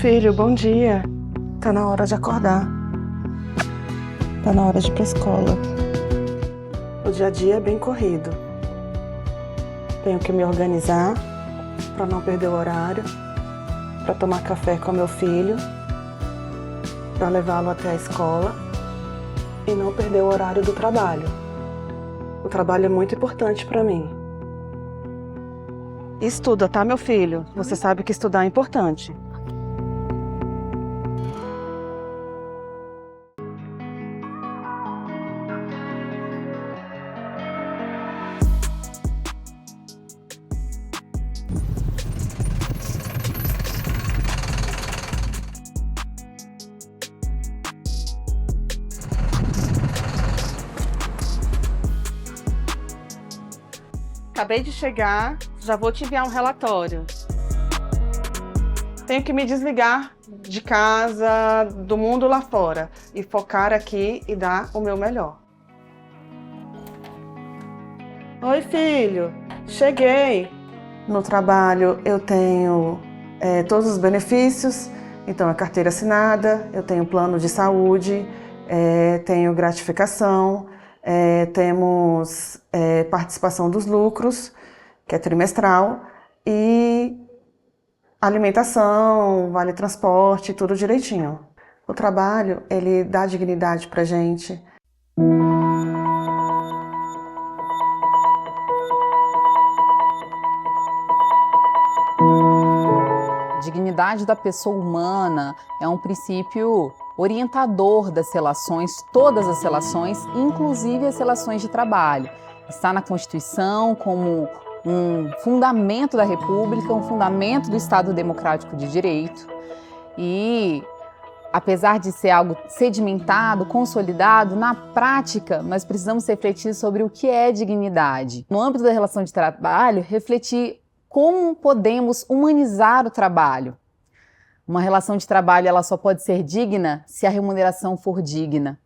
filho, bom dia. Tá na hora de acordar. Tá na hora de ir pra escola. O dia a dia é bem corrido. Tenho que me organizar para não perder o horário, para tomar café com meu filho, para levá-lo até a escola e não perder o horário do trabalho. O trabalho é muito importante para mim. Estuda, tá, meu filho? Você sabe que estudar é importante. Acabei de chegar, já vou te enviar um relatório. Tenho que me desligar de casa, do mundo lá fora e focar aqui e dar o meu melhor. Oi, filho, cheguei. No trabalho eu tenho todos os benefícios, então a carteira assinada, eu tenho plano de saúde, tenho gratificação, temos participação dos lucros, que é trimestral, e alimentação, vale transporte, tudo direitinho. O trabalho, ele dá dignidade pra gente. A dignidade da pessoa humana é um princípio orientador das relações, todas as relações, inclusive as relações de trabalho. Está na Constituição como um fundamento da República, um fundamento do Estado Democrático de Direito. E, apesar de ser algo sedimentado, consolidado, na prática, nós precisamos refletir sobre o que é dignidade. No âmbito da relação de trabalho, refletir como podemos humanizar o trabalho. Uma relação de trabalho ela só pode ser digna se a remuneração for digna.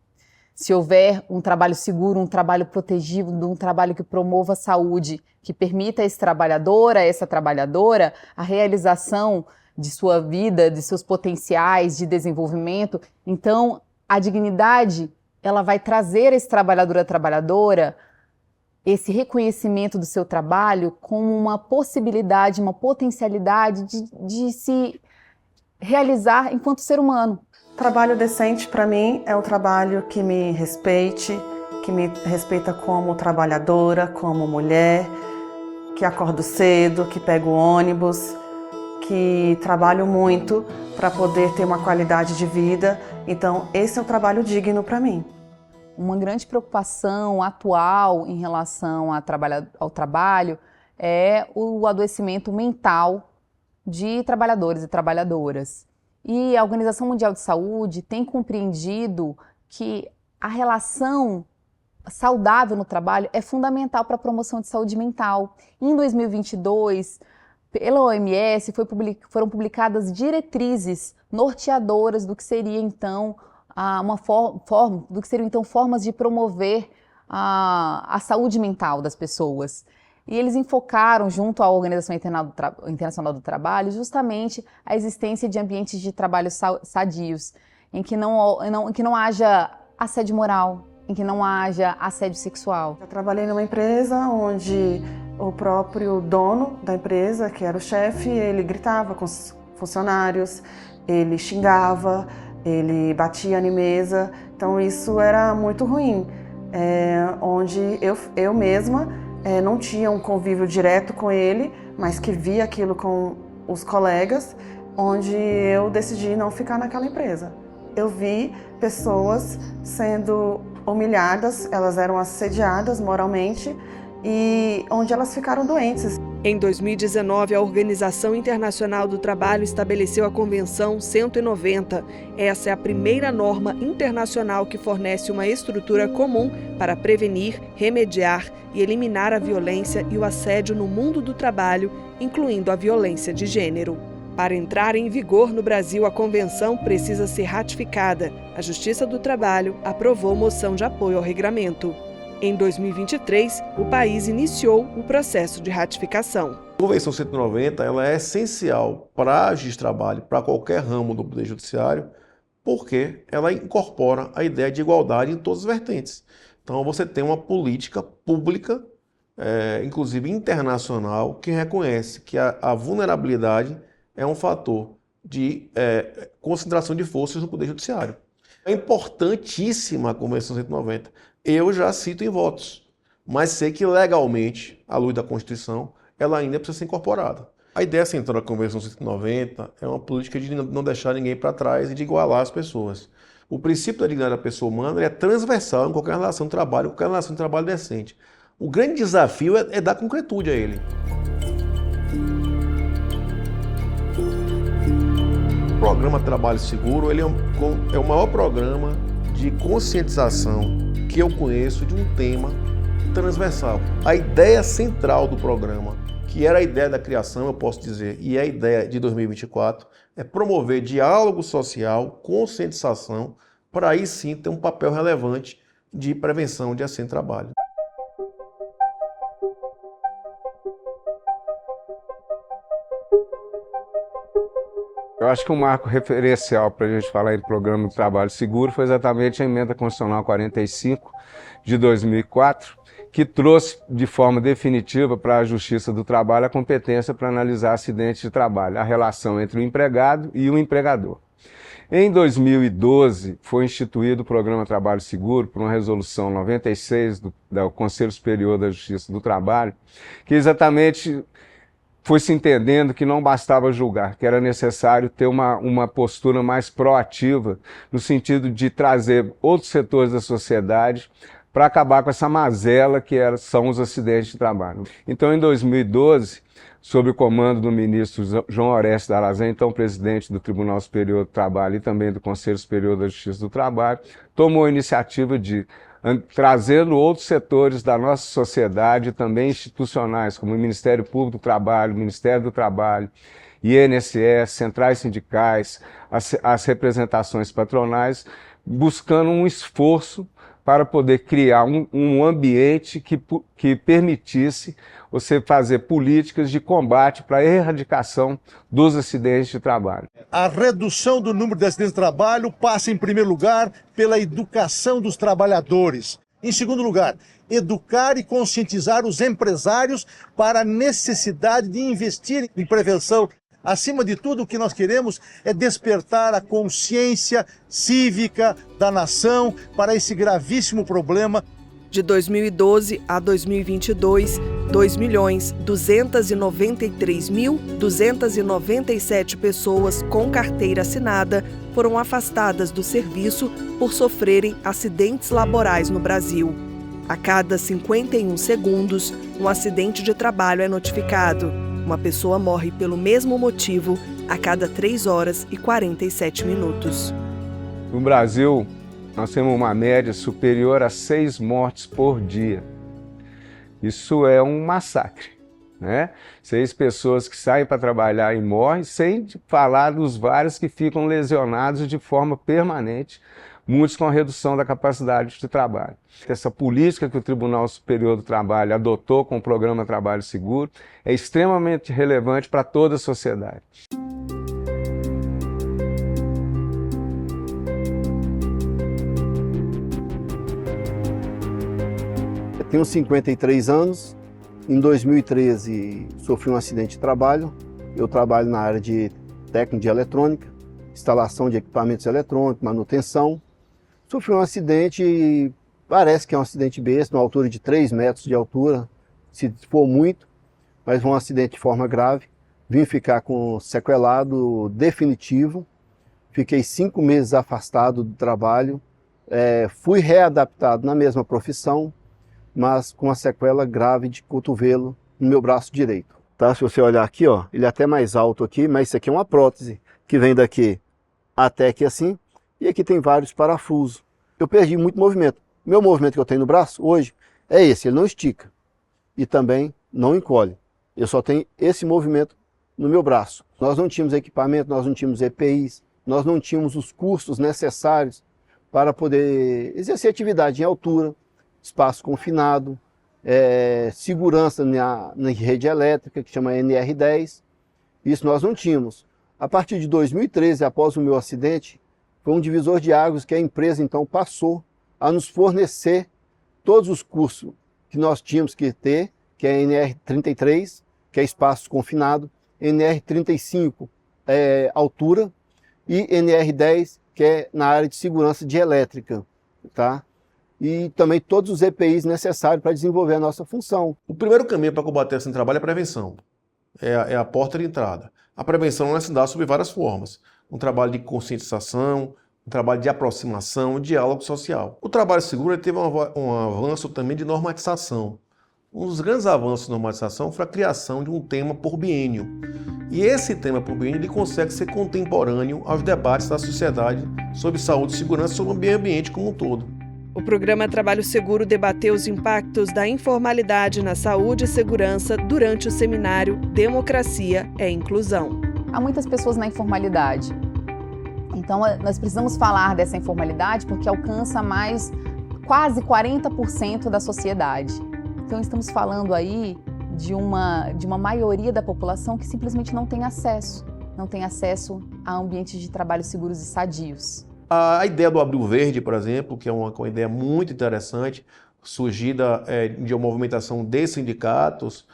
Se houver um trabalho seguro, um trabalho protegido, um trabalho que promova a saúde, que permita a esse trabalhador, a essa trabalhadora, a realização de sua vida, de seus potenciais de desenvolvimento, então a dignidade ela vai trazer a esse trabalhador, a trabalhadora, esse reconhecimento do seu trabalho como uma possibilidade, uma potencialidade de se realizar enquanto ser humano. Trabalho decente para mim é um trabalho que me respeite, que me respeita como trabalhadora, como mulher, que acordo cedo, que pego ônibus, que trabalho muito para poder ter uma qualidade de vida. Então, esse é um trabalho digno para mim. Uma grande preocupação atual em relação ao trabalho é o adoecimento mental de trabalhadores e trabalhadoras. E a Organização Mundial de Saúde tem compreendido que a relação saudável no trabalho é fundamental para a promoção de saúde mental. Em 2022, pela OMS, foram publicadas diretrizes norteadoras do que seria então formas de promover a saúde mental das pessoas. E eles enfocaram, junto à Organização Internacional do Trabalho, justamente a existência de ambientes de trabalho sadios, em que não haja assédio moral, em que não haja assédio sexual. Eu trabalhei numa empresa onde o próprio dono da empresa, que era o chefe, ele gritava com os funcionários, ele xingava, ele batia em mesa, então isso era muito ruim, onde eu mesma não tinha um convívio direto com ele, mas que via aquilo com os colegas, onde eu decidi não ficar naquela empresa. Eu vi pessoas sendo humilhadas, elas eram assediadas moralmente e onde elas ficaram doentes. Em 2019, a Organização Internacional do Trabalho estabeleceu a Convenção 190. Essa é a primeira norma internacional que fornece uma estrutura comum para prevenir, remediar e eliminar a violência e o assédio no mundo do trabalho, incluindo a violência de gênero. Para entrar em vigor no Brasil, a convenção precisa ser ratificada. A Justiça do Trabalho aprovou moção de apoio ao regramento. Em 2023, o país iniciou o processo de ratificação. A Convenção 190 ela é essencial para a justiça de trabalho, para qualquer ramo do Poder Judiciário, porque ela incorpora a ideia de igualdade em todas as vertentes. Então você tem uma política pública, inclusive internacional, que reconhece que a vulnerabilidade é um fator de concentração de forças no Poder Judiciário. É importantíssima a Convenção 190. Eu já cito em votos, mas sei que legalmente, à luz da Constituição, ela ainda precisa ser incorporada. A ideia central da Convenção 190 é uma política de não deixar ninguém para trás e de igualar as pessoas. O princípio da dignidade da pessoa humana é transversal em qualquer relação de trabalho, qualquer relação de trabalho decente. O grande desafio é dar concretude a ele. O programa Trabalho Seguro ele é o maior programa de conscientização que eu conheço de um tema transversal. A ideia central do programa, que era a ideia da criação, eu posso dizer, e é a ideia de 2024, é promover diálogo social, conscientização, para aí sim ter um papel relevante de prevenção de acidente de trabalho. Eu acho que um marco referencial para a gente falar em programa de trabalho seguro foi exatamente a Emenda Constitucional 45 de 2004, que trouxe de forma definitiva para a Justiça do Trabalho a competência para analisar acidentes de trabalho, a relação entre o empregado e o empregador. Em 2012, foi instituído o Programa Trabalho Seguro por uma resolução 96 do Conselho Superior da Justiça do Trabalho, que exatamente foi se entendendo que não bastava julgar, que era necessário ter uma postura mais proativa, no sentido de trazer outros setores da sociedade para acabar com essa mazela que são os acidentes de trabalho. Então, em 2012, sob o comando do ministro João Orestes Darazan, então presidente do Tribunal Superior do Trabalho e também do Conselho Superior da Justiça do Trabalho, tomou a iniciativa de trazendo outros setores da nossa sociedade, também institucionais, como o Ministério Público do Trabalho, Ministério do Trabalho, INSS, centrais sindicais, as representações patronais, buscando um esforço para poder criar um ambiente que permitisse você fazer políticas de combate para a erradicação dos acidentes de trabalho. A redução do número de acidentes de trabalho passa, em primeiro lugar, pela educação dos trabalhadores. Em segundo lugar, educar e conscientizar os empresários para a necessidade de investir em prevenção. Acima de tudo, o que nós queremos é despertar a consciência cívica da nação para esse gravíssimo problema. De 2012 a 2022, 2.293.297 pessoas com carteira assinada foram afastadas do serviço por sofrerem acidentes laborais no Brasil. A cada 51 segundos, um acidente de trabalho é notificado. Uma pessoa morre pelo mesmo motivo a cada 3 horas e 47 minutos. No Brasil, nós temos uma média superior a 6 mortes por dia. Isso é um massacre, né? 6 pessoas que saem para trabalhar e morrem, sem falar dos vários que ficam lesionados de forma permanente, muitos com a redução da capacidade de trabalho. Essa política que o Tribunal Superior do Trabalho adotou com o Programa Trabalho Seguro é extremamente relevante para toda a sociedade. Eu tenho 53 anos, em 2013 sofri um acidente de trabalho. Eu trabalho na área de técnico de eletrônica, instalação de equipamentos eletrônicos, manutenção. Sofri um acidente, parece que é um acidente besta, uma altura de 3 metros de altura, se for muito, mas foi um acidente de forma grave. Vim ficar com sequelado definitivo, fiquei 5 meses afastado do trabalho, fui readaptado na mesma profissão, mas com uma sequela grave de cotovelo no meu braço direito. Tá? Se você olhar aqui, ó, ele é até mais alto aqui, mas isso aqui é uma prótese que vem daqui até aqui assim, e aqui tem vários parafusos. Eu perdi muito movimento. O meu movimento que eu tenho no braço hoje é esse, ele não estica e também não encolhe. Eu só tenho esse movimento no meu braço. Nós não tínhamos equipamento, nós não tínhamos EPIs, nós não tínhamos os cursos necessários para poder exercer atividade em altura, espaço confinado, segurança na rede elétrica, que chama NR10. Isso nós não tínhamos. A partir de 2013, após o meu acidente, foi um divisor de águas que a empresa então passou a nos fornecer todos os cursos que nós tínhamos que ter, que é NR33, que é espaço confinado, NR35, altura, e NR10, que é na área de segurança de elétrica, tá? E também todos os EPIs necessários para desenvolver a nossa função. O primeiro caminho para combater acidente de trabalho é a prevenção. É a porta de entrada. A prevenção ela se dá sob várias formas. Um trabalho de conscientização, um trabalho de aproximação, um diálogo social. O trabalho seguro teve um avanço também de normatização. Um dos grandes avanços de normatização foi a criação de um tema por biênio. E esse tema por biênio ele consegue ser contemporâneo aos debates da sociedade sobre saúde e segurança sobre o meio ambiente como um todo. O programa Trabalho Seguro debateu os impactos da informalidade na saúde e segurança durante o seminário Democracia é Inclusão. Há muitas pessoas na informalidade. Então, nós precisamos falar dessa informalidade porque alcança mais quase 40% da sociedade. Então, estamos falando aí de uma maioria da população que simplesmente não tem acesso a ambientes de trabalho seguros e sadios. A ideia do Abril Verde, por exemplo, que é uma ideia muito interessante, surgida de uma movimentação de sindicatos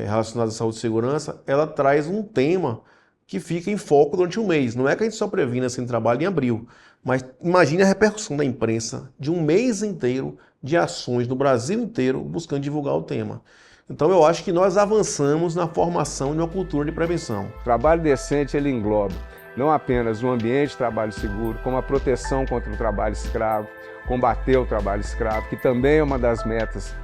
relacionados à saúde e segurança, ela traz um tema que fica em foco durante um mês. Não é que a gente só previna assim trabalho em abril, mas imagine a repercussão da imprensa de um mês inteiro de ações no Brasil inteiro buscando divulgar o tema. Então eu acho que nós avançamos na formação de uma cultura de prevenção. O trabalho decente ele engloba não apenas o ambiente de trabalho seguro, como a proteção contra o trabalho escravo, combater o trabalho escravo, que também é uma das metas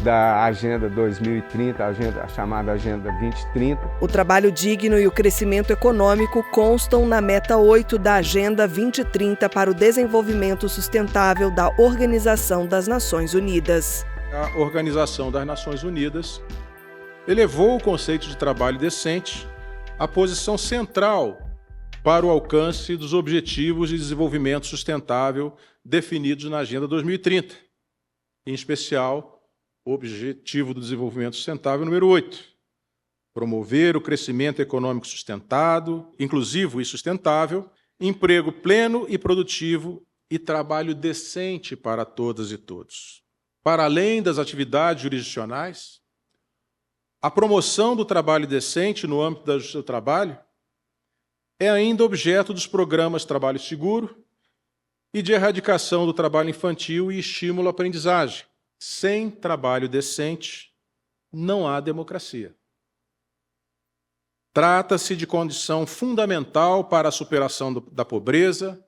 da Agenda 2030, a chamada Agenda 2030. O trabalho digno e o crescimento econômico constam na meta 8 da Agenda 2030 para o desenvolvimento sustentável da Organização das Nações Unidas. A Organização das Nações Unidas elevou o conceito de trabalho decente à posição central para o alcance dos Objetivos de Desenvolvimento Sustentável definidos na Agenda 2030, em especial o Objetivo do Desenvolvimento Sustentável número 8, promover o crescimento econômico sustentado, inclusivo e sustentável, emprego pleno e produtivo e trabalho decente para todas e todos. Para além das atividades jurisdicionais, a promoção do trabalho decente no âmbito da Justiça do Trabalho é ainda objeto dos programas Trabalho Seguro e de erradicação do trabalho infantil e estímulo à aprendizagem. Sem trabalho decente, não há democracia. Trata-se de condição fundamental para a superação da pobreza,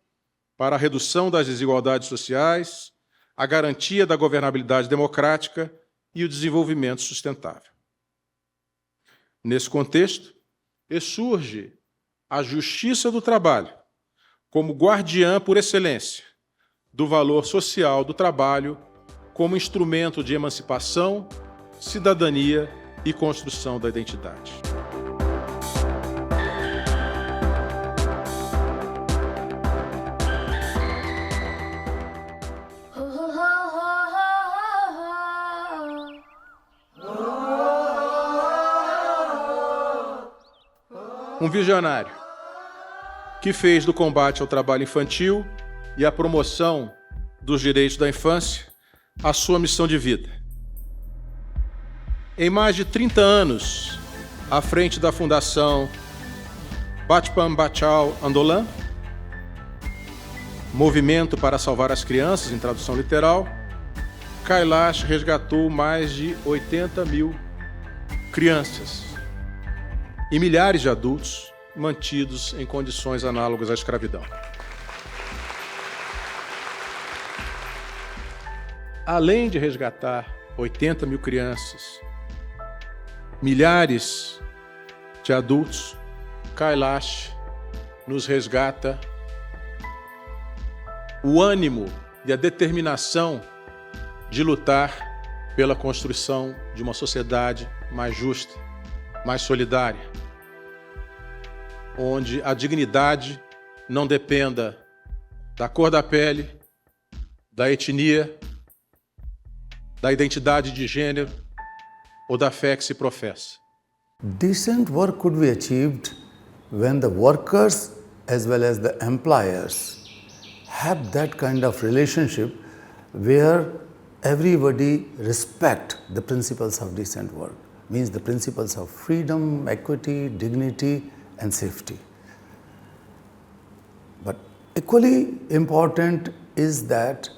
para a redução das desigualdades sociais, a garantia da governabilidade democrática e o desenvolvimento sustentável. Nesse contexto, surge a Justiça do Trabalho como guardiã por excelência do valor social do trabalho como instrumento de emancipação, cidadania e construção da identidade. Um visionário que fez do combate ao trabalho infantil e a promoção dos direitos da infância a sua missão de vida. Em mais de 30 anos, à frente da Fundação Bachpan Bachao Andolan, Movimento para Salvar as Crianças, em tradução literal, Kailash resgatou mais de 80 mil crianças e milhares de adultos mantidos em condições análogas à escravidão. Além de resgatar 80 mil crianças, milhares de adultos, Kailash nos resgata o ânimo e a determinação de lutar pela construção de uma sociedade mais justa, mais solidária, onde a dignidade não dependa da cor da pele, da etnia, da identidade de gênero ou da fé que se professa. Decent work could be achieved when the workers as well as the employers have that kind of relationship where everybody respect the principles of decent work, means the principles of freedom, equity, dignity and safety. But equally important is that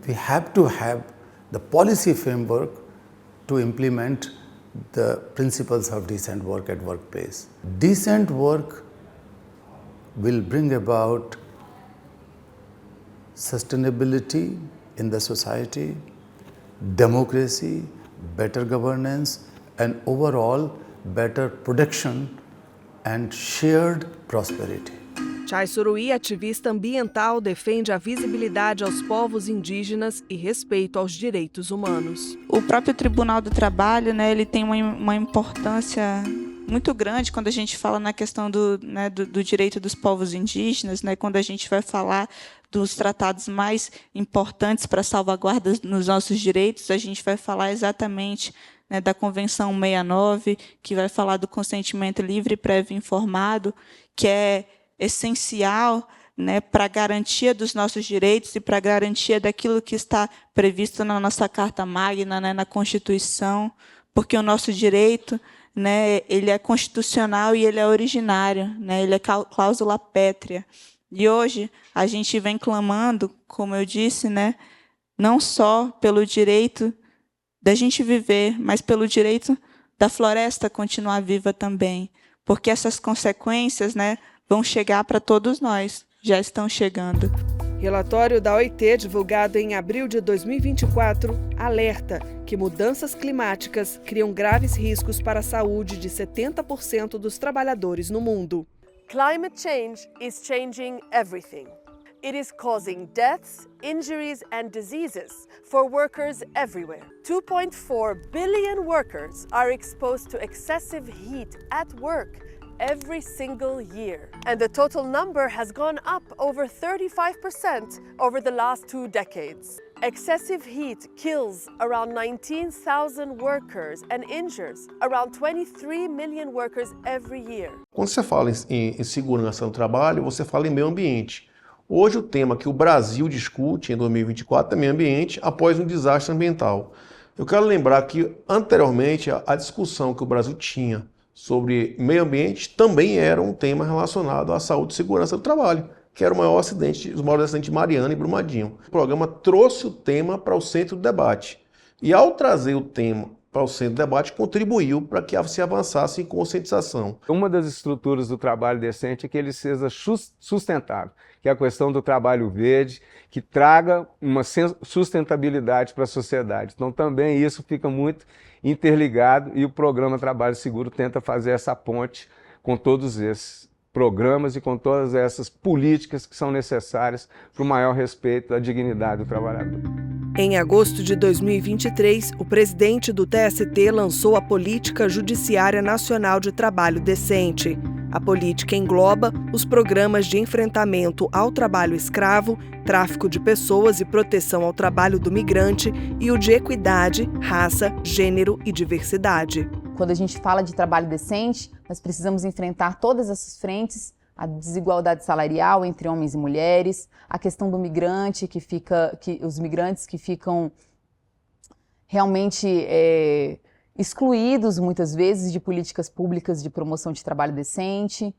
we have to have the policy framework to implement the principles of decent work at workplace. Decent work will bring about sustainability in the society, democracy, better governance, and overall better protection and shared prosperity. Chay Suruí, ativista ambiental, defende a visibilidade aos povos indígenas e respeito aos direitos humanos. O próprio Tribunal do Trabalho, ele tem uma importância muito grande quando a gente fala na questão do direito dos povos indígenas, quando a gente vai falar dos tratados mais importantes para salvaguarda nos nossos direitos, a gente vai falar exatamente da Convenção 69, que vai falar do consentimento livre, prévio e informado, que é essencial para a garantia dos nossos direitos e para a garantia daquilo que está previsto na nossa Carta Magna, na Constituição, porque o nosso direito ele é constitucional e ele é originário, ele é cláusula pétrea. E hoje a gente vem clamando, como eu disse, não só pelo direito da gente viver, mas pelo direito da floresta continuar viva também, porque essas consequências vão chegar para todos nós, já estão chegando. Relatório da OIT, divulgado em abril de 2024, alerta que mudanças climáticas criam graves riscos para a saúde de 70% dos trabalhadores no mundo. Climate change is changing everything. It is causing deaths, injuries and diseases for workers everywhere. 2.4 billion workers are exposed to excessive heat at work every single year. And the total number has gone up over 35% over the last 2 decades. Excessive heat kills around 19,000 workers and injures around 23 million workers every year. Quando você fala em segurança no trabalho, você fala em meio ambiente. Hoje o tema que o Brasil discute em 2024 é meio ambiente após um desastre ambiental. Eu quero lembrar que anteriormente a discussão que o Brasil tinha sobre meio ambiente também era um tema relacionado à saúde e segurança do trabalho, que era o maior acidente, os maiores acidentes de Mariana e Brumadinho. O programa trouxe o tema para o centro do debate. E ao trazer o tema para o centro do debate, contribuiu para que se avançasse em conscientização. Uma das estruturas do trabalho decente é que ele seja sustentável, que é a questão do trabalho verde, que traga uma sustentabilidade para a sociedade. Então também isso fica muito interligado e o programa Trabalho Seguro tenta fazer essa ponte com todos esses programas e com todas essas políticas que são necessárias para o maior respeito à dignidade do trabalhador. Em agosto de 2023, o presidente do TST lançou a Política Judiciária Nacional de Trabalho Decente. A política engloba os programas de enfrentamento ao trabalho escravo, tráfico de pessoas e proteção ao trabalho do migrante e o de equidade, raça, gênero e diversidade. Quando a gente fala de trabalho decente, nós precisamos enfrentar todas essas frentes, a desigualdade salarial entre homens e mulheres, a questão do migrante, os migrantes que ficam realmente excluídos muitas vezes de políticas públicas de promoção de trabalho decente.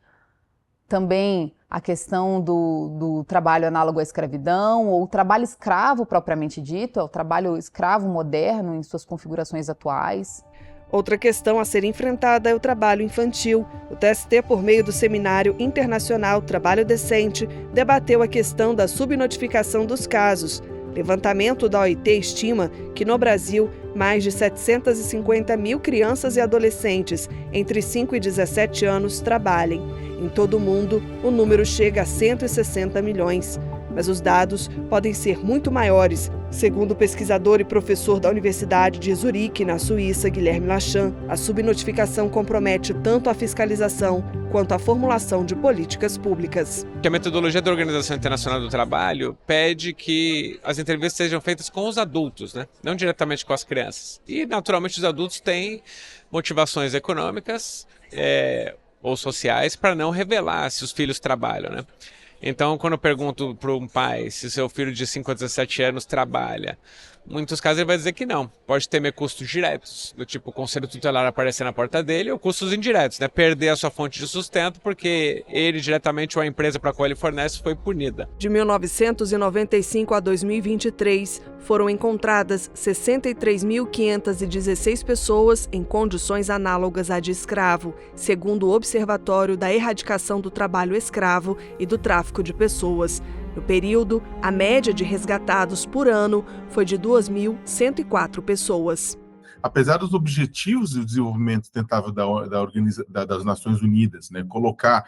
Também a questão do trabalho análogo à escravidão, ou o trabalho escravo propriamente dito, é o trabalho escravo moderno em suas configurações atuais. Outra questão a ser enfrentada é o trabalho infantil. O TST, por meio do Seminário Internacional Trabalho Decente, debateu a questão da subnotificação dos casos. Levantamento da OIT estima que no Brasil, mais de 750 mil crianças e adolescentes entre 5 e 17 anos trabalhem. Em todo o mundo, o número chega a 160 milhões. mas os dados podem ser muito maiores. Segundo o pesquisador e professor da Universidade de Zurique, na Suíça, Guilherme Lachan, a subnotificação compromete tanto a fiscalização quanto a formulação de políticas públicas. A metodologia da Organização Internacional do Trabalho pede que as entrevistas sejam feitas com os adultos, né? Não diretamente com as crianças. E, naturalmente, os adultos têm motivações econômicas ou sociais para não revelar se os filhos trabalham, né? Então, quando eu pergunto para um pai se seu filho de 5 a 17 anos trabalha, em muitos casos ele vai dizer que não. Pode temer custos diretos, do tipo o conselho tutelar aparecer na porta dele, ou custos indiretos, né? Perder a sua fonte de sustento porque ele diretamente ou a empresa para a qual ele fornece foi punida. De 1995 a 2023, foram encontradas 63.516 pessoas em condições análogas à de escravo, segundo o Observatório da Erradicação do Trabalho Escravo e do Tráfico de Pessoas. No período, a média de resgatados por ano foi de 2.104 pessoas. Apesar dos objetivos de desenvolvimento sustentável das Nações Unidas, né, colocar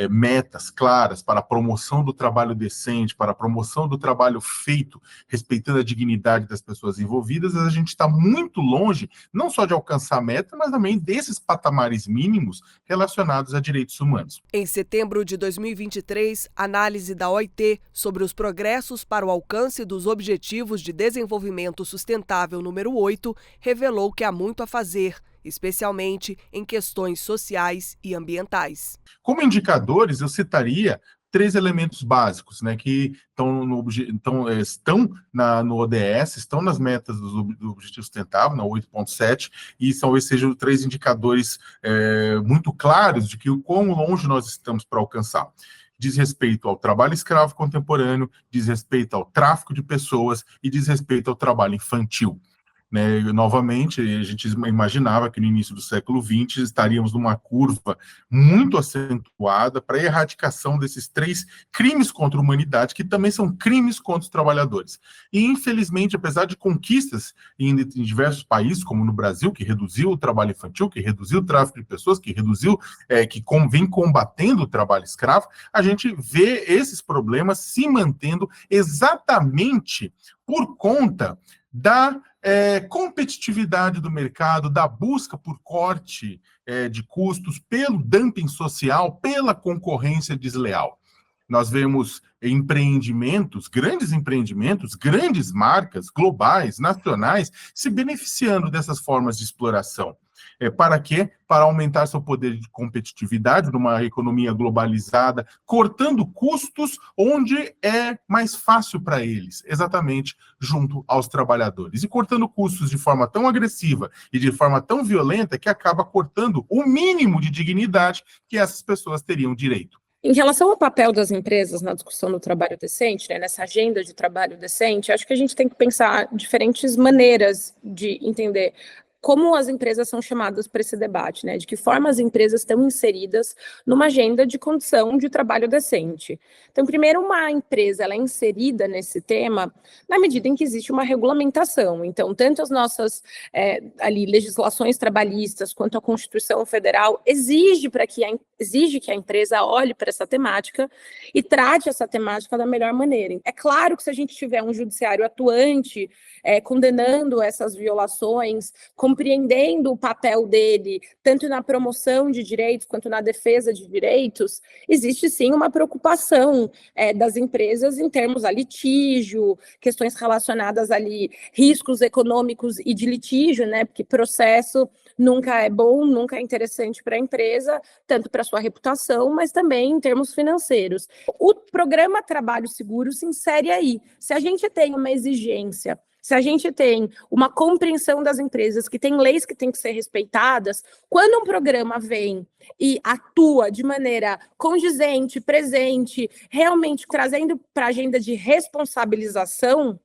metas claras para a promoção do trabalho decente, para a promoção do trabalho feito, respeitando a dignidade das pessoas envolvidas, a gente está muito longe, não só de alcançar a meta, mas também desses patamares mínimos relacionados a direitos humanos. Em setembro de 2023, análise da OIT sobre os progressos para o alcance dos Objetivos de Desenvolvimento Sustentável número 8 revelou que há muito a fazer, especialmente em questões sociais e ambientais. Como indicadores, eu citaria 3 elementos básicos, né, que estão no ODS, estão nas metas do Objetivo Sustentável, na 8.7, e sejam 3 indicadores muito claros de que o quão longe nós estamos para alcançar. Diz respeito ao trabalho escravo contemporâneo, diz respeito ao tráfico de pessoas e diz respeito ao trabalho infantil. Né, novamente, a gente imaginava que no início do século XX estaríamos numa curva muito acentuada para a erradicação desses 3 crimes contra a humanidade, que também são crimes contra os trabalhadores. E, infelizmente, apesar de conquistas em diversos países, como no Brasil, que reduziu o trabalho infantil, que reduziu o tráfico de pessoas, que vem combatendo o trabalho escravo, a gente vê esses problemas se mantendo exatamente por conta da competitividade do mercado, da busca por corte de custos, pelo dumping social, pela concorrência desleal. Nós vemos empreendimentos, grandes marcas globais, nacionais, se beneficiando dessas formas de exploração. Para quê? Para aumentar seu poder de competitividade numa economia globalizada, cortando custos onde é mais fácil para eles, exatamente junto aos trabalhadores. E cortando custos de forma tão agressiva e de forma tão violenta que acaba cortando o mínimo de dignidade que essas pessoas teriam direito. Em relação ao papel das empresas na discussão do trabalho decente, né, nessa agenda de trabalho decente, acho que a gente tem que pensar diferentes maneiras de entender como as empresas são chamadas para esse debate, né? De que forma as empresas estão inseridas numa agenda de condição de trabalho decente. Então, primeiro, uma empresa ela é inserida nesse tema na medida em que existe uma regulamentação. Então, tanto as nossas legislações trabalhistas quanto a Constituição Federal exige que a empresa olhe para essa temática e trate essa temática da melhor maneira. É claro que se a gente tiver um judiciário atuante condenando essas violações, compreendendo o papel dele, tanto na promoção de direitos quanto na defesa de direitos, existe sim uma preocupação das empresas em termos a litígio, questões relacionadas ali, riscos econômicos e de litígio, né? Porque processo nunca é bom, nunca é interessante para a empresa, tanto para sua reputação, mas também em termos financeiros. O programa Trabalho Seguro se insere aí. Se a gente tem uma exigência, se a gente tem uma compreensão das empresas, que tem leis que têm que ser respeitadas, quando um programa vem e atua de maneira condizente, presente, realmente trazendo para a agenda de responsabilização,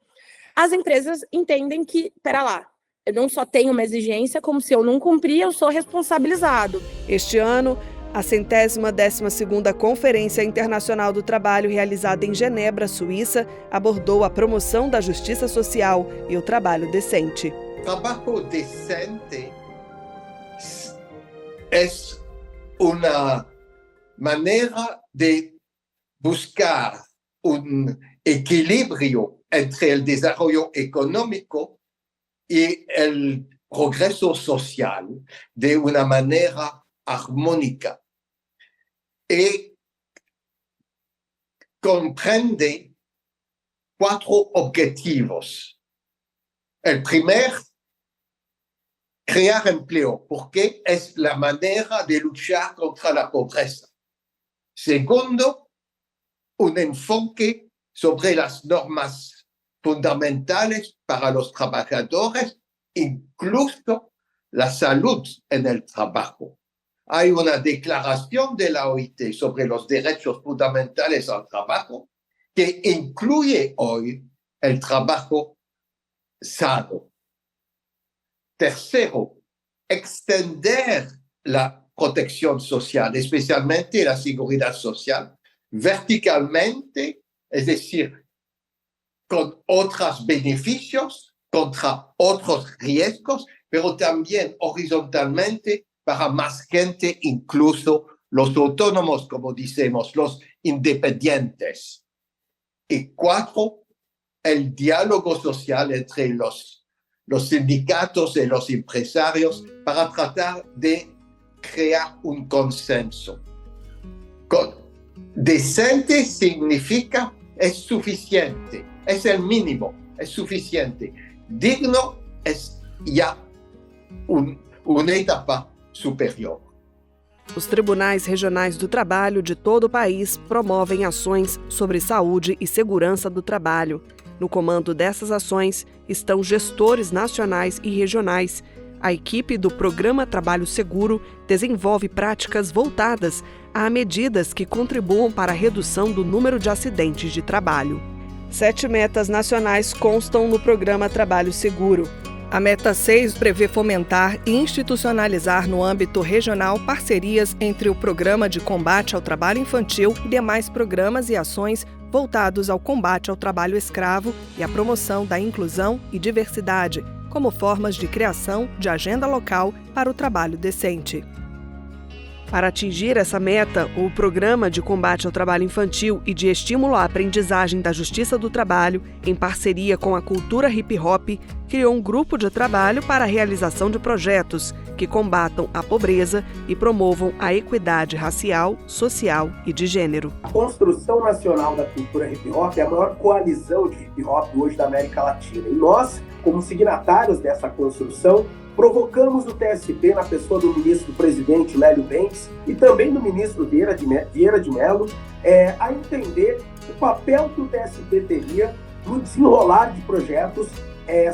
as empresas entendem que, pera lá, eu não só tenho uma exigência, como se eu não cumprir, eu sou responsabilizado. Este ano, a 112ª Conferência Internacional do Trabalho, realizada em Genebra, Suíça, abordou a promoção da justiça social e o trabalho decente. Trabalho decente é uma maneira de buscar equilibrio entre el desarrollo económico y el progreso social de una manera armónica. Y comprende 4 objetivos. El primer, crear empleo, porque es la manera de luchar contra la pobreza. Segundo, un enfoque sobre las normas fundamentales para los trabajadores, incluso la salud en el trabajo. Hay una declaración de la OIT sobre los derechos fundamentales al trabajo que incluye hoy el trabajo sano. Tercero, extender la protección social, especialmente la seguridad social, verticalmente, es decir, con otros beneficios contra otros riesgos, pero también horizontalmente para más gente, incluso los autónomos, como decimos, los independientes. Y 4, el diálogo social entre los sindicatos y los empresarios para tratar de crear un consenso. Decente significa es suficiente, es el mínimo, es suficiente. Digno es ya uma etapa superior. Os tribunais regionais do trabalho de todo o país promovem ações sobre saúde e segurança do trabalho. No comando dessas ações estão gestores nacionais e regionais. A equipe do Programa Trabalho Seguro desenvolve práticas voltadas a medidas que contribuam para a redução do número de acidentes de trabalho. 7 metas nacionais constam no Programa Trabalho Seguro. A meta 6 prevê fomentar e institucionalizar no âmbito regional parcerias entre o Programa de Combate ao Trabalho Infantil e demais programas e ações voltados ao combate ao trabalho escravo e à promoção da inclusão e diversidade, como formas de criação de agenda local para o trabalho decente. Para atingir essa meta, o Programa de Combate ao Trabalho Infantil e de Estímulo à Aprendizagem da Justiça do Trabalho, em parceria com a Cultura Hip Hop, criou um grupo de trabalho para a realização de projetos que combatam a pobreza e promovam a equidade racial, social e de gênero. A Construção Nacional da Cultura Hip Hop é a maior coalizão de hip hop hoje da América Latina. E nós, como signatários dessa construção, provocamos o TSP, na pessoa do ministro-presidente Lélio Bentes e também do ministro Vieira de Mello, a entender o papel que o TSP teria no desenrolar de projetos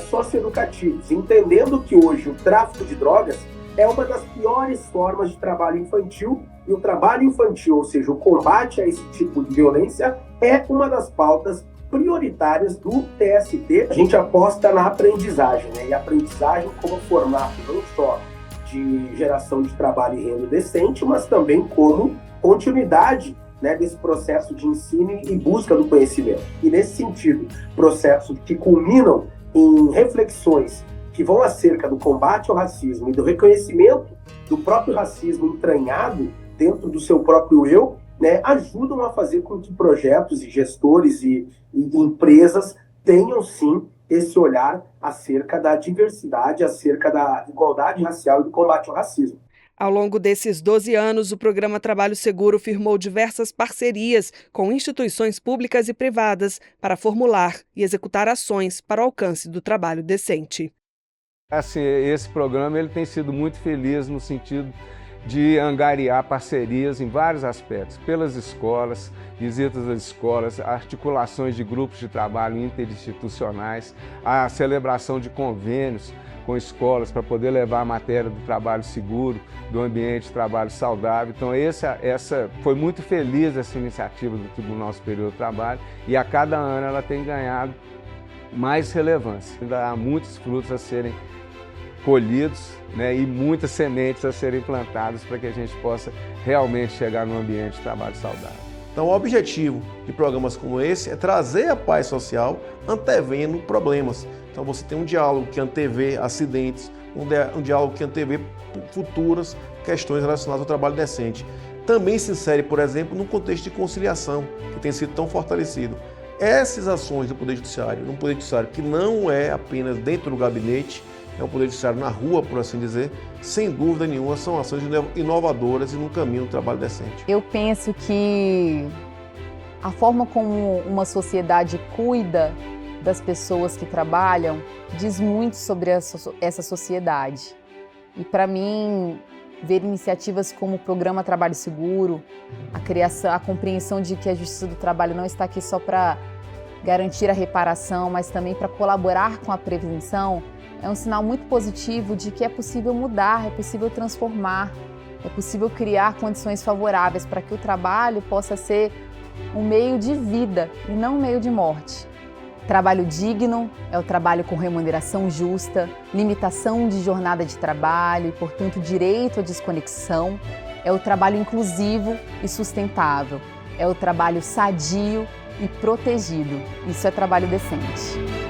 socioeducativos, entendendo que hoje o tráfico de drogas é uma das piores formas de trabalho infantil, e o trabalho infantil, ou seja, o combate a esse tipo de violência, é uma das pautas prioritárias do TSP. A gente aposta na aprendizagem, né? E a aprendizagem como formato não só de geração de trabalho e renda decente, mas também como continuidade, né, desse processo de ensino e busca do conhecimento. E nesse sentido, processos que culminam em reflexões que vão acerca do combate ao racismo e do reconhecimento do próprio racismo entranhado dentro do seu próprio eu, né, ajudam a fazer com que projetos e gestores e empresas tenham, sim, esse olhar acerca da diversidade, acerca da igualdade racial e do combate ao racismo. Ao longo desses 12 anos, o Programa Trabalho Seguro firmou diversas parcerias com instituições públicas e privadas para formular e executar ações para o alcance do trabalho decente. Assim, esse programa ele tem sido muito feliz no sentido de angariar parcerias em vários aspectos, pelas escolas, visitas às escolas, articulações de grupos de trabalho interinstitucionais, a celebração de convênios com escolas para poder levar a matéria do trabalho seguro, do ambiente de trabalho saudável. Então essa foi muito feliz essa iniciativa do Tribunal Superior do Trabalho, e a cada ano ela tem ganhado mais relevância. Ainda há muitos frutos a serem colhidos, né, e muitas sementes a serem plantadas para que a gente possa realmente chegar num ambiente de trabalho saudável. Então o objetivo de programas como esse é trazer a paz social antevendo problemas. Então você tem um diálogo que antevê acidentes, um diálogo que antevê futuras questões relacionadas ao trabalho decente. Também se insere, por exemplo, no contexto de conciliação, que tem sido tão fortalecido. essas ações do Poder Judiciário, num Poder Judiciário que não é apenas dentro do gabinete, é um Poder Judiciário na rua, por assim dizer, sem dúvida nenhuma, são ações inovadoras e num caminho do trabalho decente. Eu penso que a forma como uma sociedade cuida das pessoas que trabalham diz muito sobre essa sociedade. E para mim, ver iniciativas como o Programa Trabalho Seguro, a criação, a compreensão de que a Justiça do Trabalho não está aqui só para garantir a reparação, mas também para colaborar com a prevenção, é um sinal muito positivo de que é possível mudar, é possível transformar, é possível criar condições favoráveis para que o trabalho possa ser um meio de vida e não um meio de morte. Trabalho digno é o trabalho com remuneração justa, limitação de jornada de trabalho e, portanto, direito à desconexão. É o trabalho inclusivo e sustentável. É o trabalho sadio e protegido. Isso é trabalho decente.